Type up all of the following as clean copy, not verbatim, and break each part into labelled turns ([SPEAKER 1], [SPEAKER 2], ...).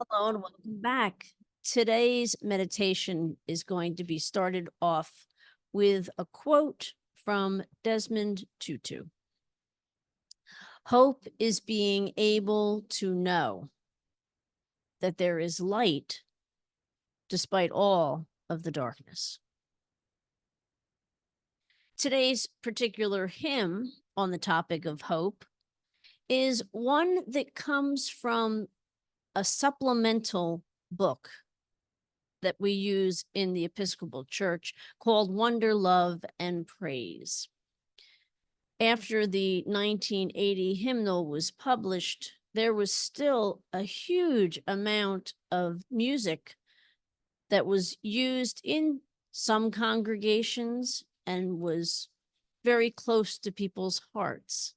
[SPEAKER 1] Hello and welcome back. Today's meditation is going to be started off with a quote from Desmond Tutu. Hope is being able to know that there is light despite all of the darkness. Today's particular hymn on the topic of hope is one that comes from a supplemental book that we use in the Episcopal Church called Wonder, Love, and Praise. After the 1980 hymnal was published, there was still a huge amount of music that was used in some congregations and was very close to people's hearts.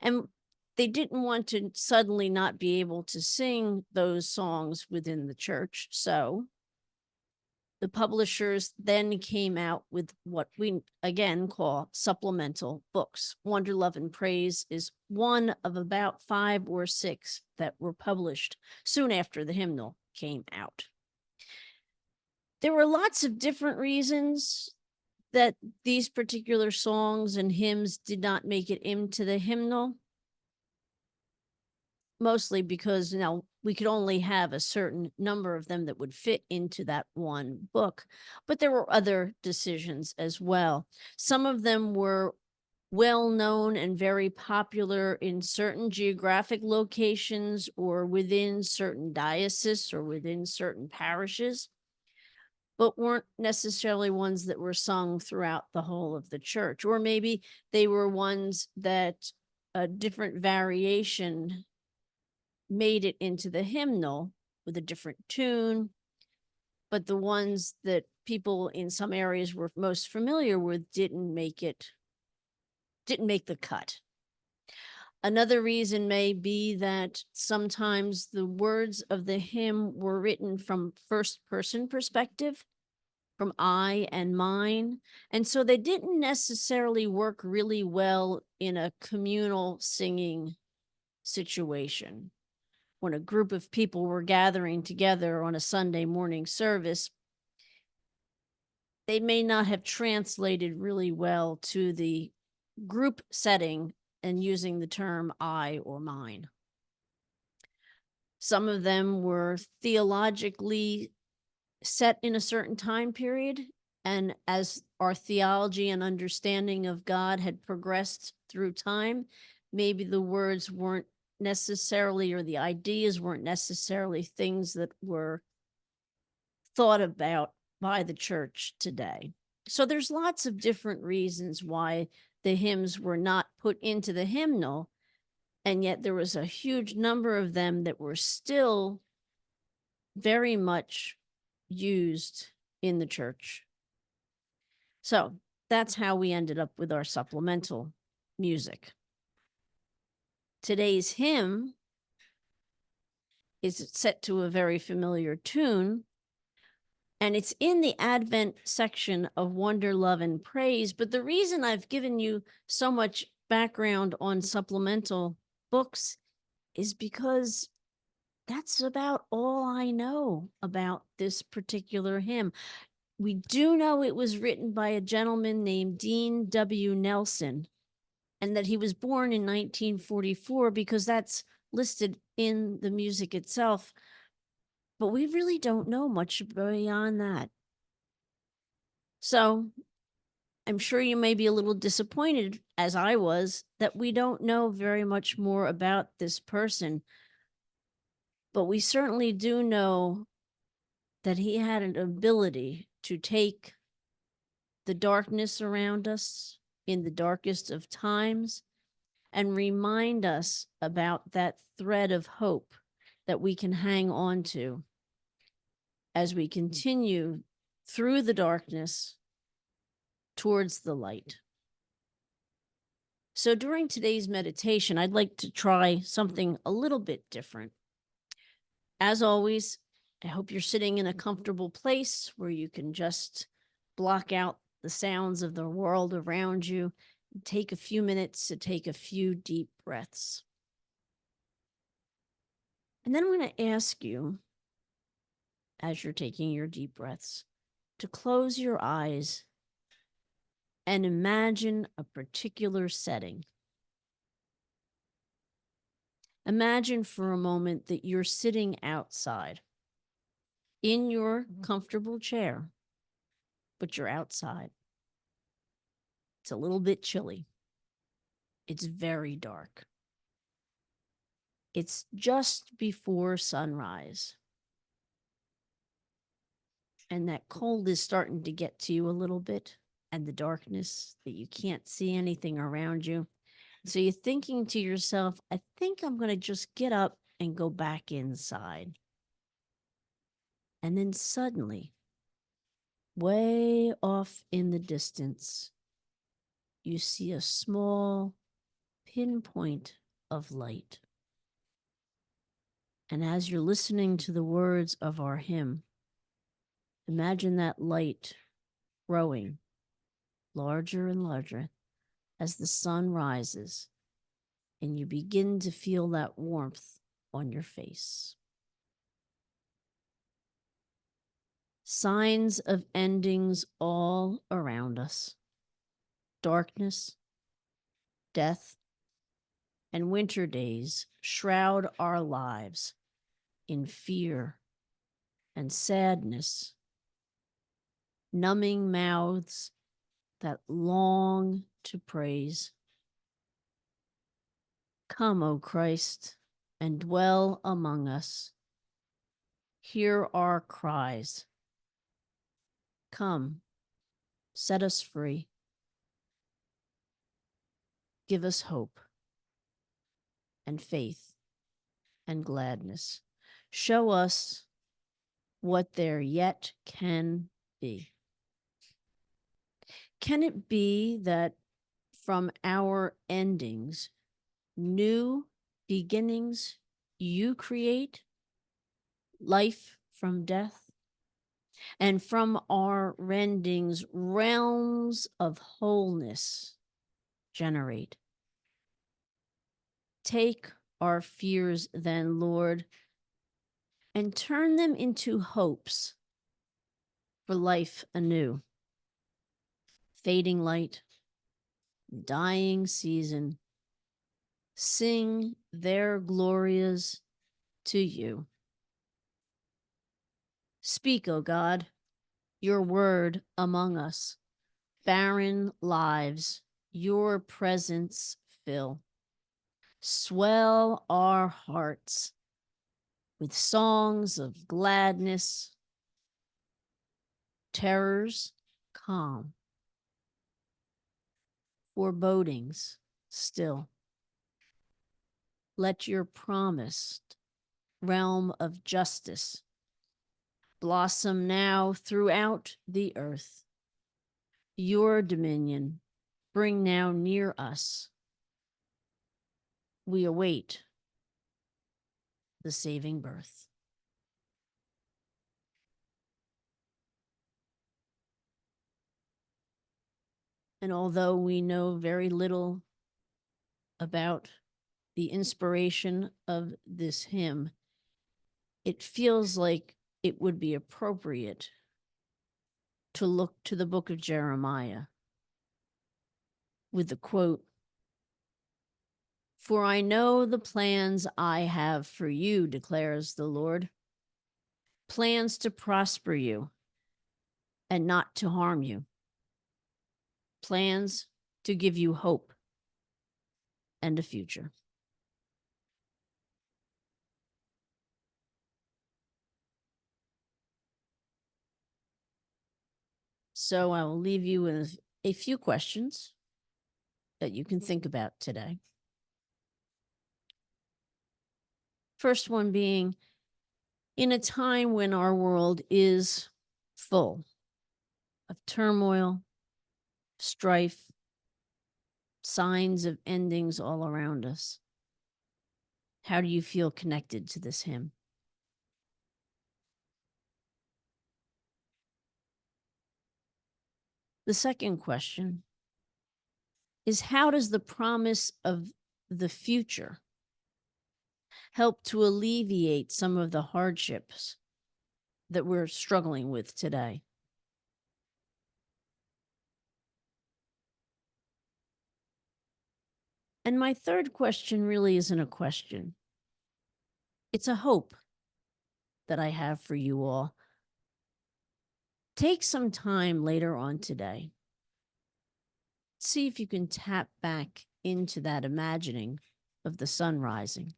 [SPEAKER 1] And they didn't want to suddenly not be able to sing those songs within the church. So the publishers then came out with what we again call supplemental books. Wonder, Love, and Praise is one of about 5 or 6 that were published soon after the hymnal came out. There were lots of different reasons that these particular songs and hymns did not make it into the hymnal. Mostly because, we could only have a certain number of them that would fit into that one book, but there were other decisions as well. Some of them were well-known and very popular in certain geographic locations or within certain dioceses or within certain parishes, but weren't necessarily ones that were sung throughout the whole of the church. Or maybe they were ones that a different variation made it into the hymnal with a different tune, but the ones that people in some areas were most familiar with didn't make the cut. Another reason may be that sometimes the words of the hymn were written from first person perspective, from I and mine, and so they didn't necessarily work really well in a communal singing situation. When a group of people were gathering together on a Sunday morning service, they may not have translated really well to the group setting and using the term I or mine. Some of them were theologically set in a certain time period, and as our theology and understanding of God had progressed through time, maybe the words weren't necessarily, or the ideas weren't necessarily things that were thought about by the church today. So there's lots of different reasons why the hymns were not put into the hymnal, and yet there was a huge number of them that were still very much used in the church. So that's how we ended up with our supplemental music. Today's hymn is set to a very familiar tune, and it's in the Advent section of Wonder, Love, and Praise. But the reason I've given you so much background on supplemental books is because that's about all I know about this particular hymn. We do know it was written by a gentleman named Dean W. Nelson, and that he was born in 1944 because that's listed in the music itself. But we really don't know much beyond that. So I'm sure you may be a little disappointed, as I was, that we don't know very much more about this person. But we certainly do know that he had an ability to take the darkness around us in the darkest of times and remind us about that thread of hope that we can hang on to as we continue through the darkness towards the light. So during today's meditation, I'd like to try something a little bit different. As always, I hope you're sitting in a comfortable place where you can just block out the sounds of the world around you and take a few minutes to take a few deep breaths. And then I'm going to ask you, as you're taking your deep breaths, to close your eyes and imagine a particular setting. Imagine for a moment that you're sitting outside in your comfortable chair, but you're outside. It's a little bit chilly. It's very dark. It's just before sunrise. And that cold is starting to get to you a little bit, and the darkness that you can't see anything around you. So you're thinking to yourself, I think I'm going to just get up and go back inside. And then suddenly, way off in the distance, you see a small pinpoint of light. And as you're listening to the words of our hymn, imagine that light growing larger and larger as the sun rises and you begin to feel that warmth on your face. Signs of endings all around us. Darkness, death, and winter days shroud our lives in fear and sadness, numbing mouths that long to praise. Come, O Christ, and dwell among us. Hear our cries. Come, set us free. Give us hope and faith and gladness. Show us what there yet can be. Can it be that from our endings, new beginnings you create? Life from death? And from our rendings, realms of wholeness generate. Take our fears then, Lord, and turn them into hopes for life anew. Fading light, dying season, sing their glorias to you. Speak, O God, your word among us. Barren lives, your presence fill. Swell our hearts with songs of gladness, terrors calm, forebodings still. Let your promised realm of justice blossom now throughout the earth. Your dominion bring now near us. We await the saving birth. And although we know very little about the inspiration of this hymn, it feels like it would be appropriate to look to the book of Jeremiah with the quote, "For I know the plans I have for you, declares the Lord, plans to prosper you and not to harm you, plans to give you hope and a future." So I will leave you with a few questions that you can think about today. First one being, in a time when our world is full of turmoil, strife, signs of endings all around us, how do you feel connected to this hymn? The second question is, how does the promise of the future help to alleviate some of the hardships that we're struggling with today. And my third question really isn't a question, it's a hope that I have for you all. Take some time later on today. See if you can tap back into that imagining of the sun rising.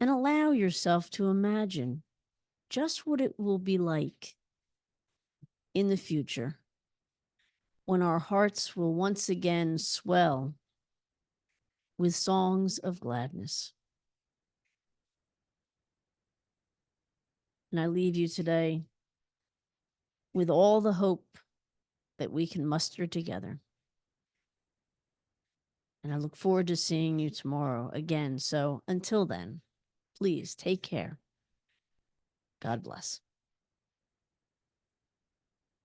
[SPEAKER 1] And allow yourself to imagine just what it will be like in the future when our hearts will once again swell with songs of gladness. And I leave you today with all the hope that we can muster together. And I look forward to seeing you tomorrow again. So until then, please take care. God bless.